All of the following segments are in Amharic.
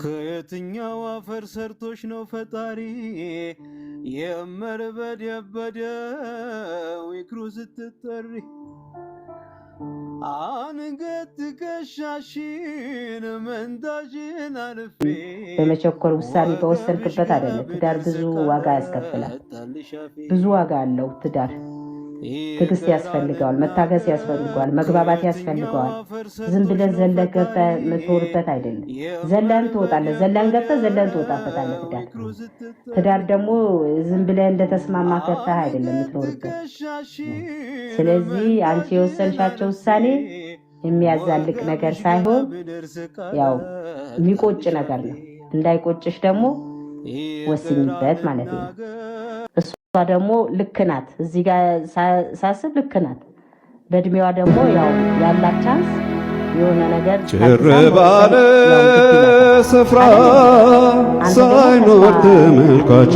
ከየትኛው አፈር ሰርቶሽ ነው ፈጣሪ የመርበድ የበደው ይክሩ ስትጠሪ አንገት ከሻሽን መንዳጅን አልፌ በመቸኮል ውሳኔ በወሰንክበት አይደለም። ትዳር ብዙ ዋጋ ያስከፍላል። ብዙ ዋጋ አለው ትዳር። ትዕግስት ያስፈልገዋል፣ መታገስ ያስፈልገዋል፣ መግባባት ያስፈልገዋል። ዝም ብለን ዘለን ገብተህ የምትኖርበት አይደለም። ዘለን ትወጣለህ፣ ዘለን ገብተህ ዘለን ትወጣበታለህ። ትዳር ደግሞ ዝም ብለን እንደተስማማ ገብተህ አይደለም የምትኖርበት። ስለዚህ አንቺ የወሰንሻቸው ውሳኔ የሚያዛልቅ ነገር ሳይሆን ያው የሚቆጭ ነገር ነው። እንዳይቆጭሽ ደግሞ ወስኝበት ማለት ነው። እሷ ደግሞ ልክ ናት። እዚህ ጋር ሳስብ ልክ ናት። በእድሜዋ ደግሞ ያው ያላት ቻንስ የሆነ ነገር ጭር ባለ ስፍራ ሳይኖር ተመልካች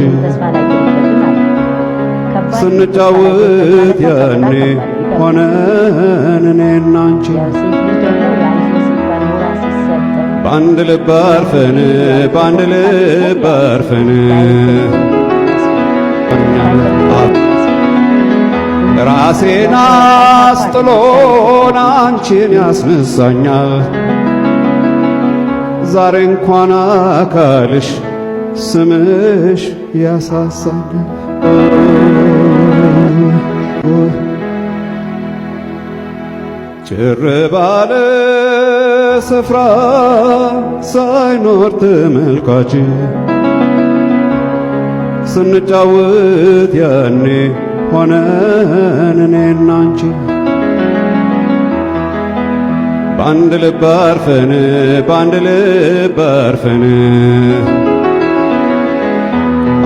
ስንጫወት ያኔ ሆነን እኔና አንቺ በአንድ ልብ አርፈን በአንድ ልብ አርፈን ራሴን አስጥሎን አንቺን ያስነሳኛል። ዛሬ እንኳን አካልሽ ስምሽ ያሳሳኛል። ጭር ባለ ስፍራ ሳይኖር ተመልካች ስንጫወት ያኔ ሆነን እኔና አንቺ በአንድ ልብ አርፈን በአንድ ልብ አርፈን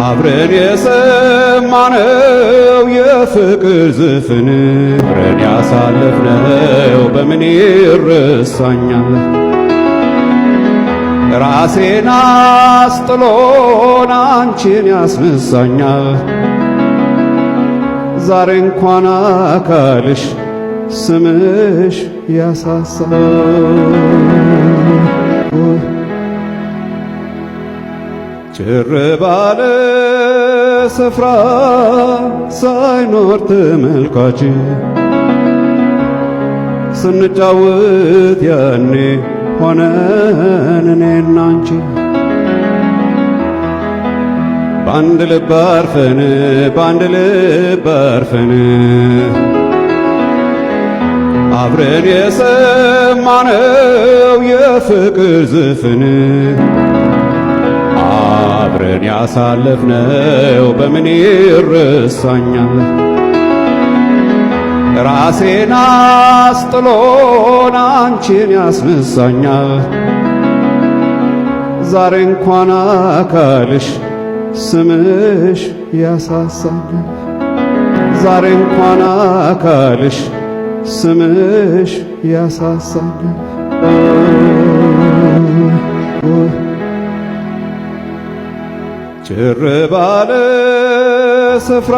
አብረን የሰማነው የፍቅር ዘፈን አብረን ያሳለፍነው በምን ይረሳኛል? ራሴን አስጥሎን አንቺን ያስነሳኛል። ዛሬ እንኳን አካልሽ ስምሽ ያሳሳል። ጭር ባለ ስፍራ ሳይኖር ተመልካች ስንጫወት ያኔ ሆነን እኔና አንቺ በአንድ ልብ አርፈን በአንድ ልብ አርፈን አብረን የሰማነው የፍቅር ዘፈን አብረን ያሳለፍነው በምን ይረሳኛል? ራሴን አስጥሎን አንቺን ያስነሳኛል። ዛሬ እንኳን አካልሽ ስምሽ ያሳሳኛል። ዛሬ እንኳን አካልሽ ስምሽ ያሳሳኛል። ጭር ባለ ስፍራ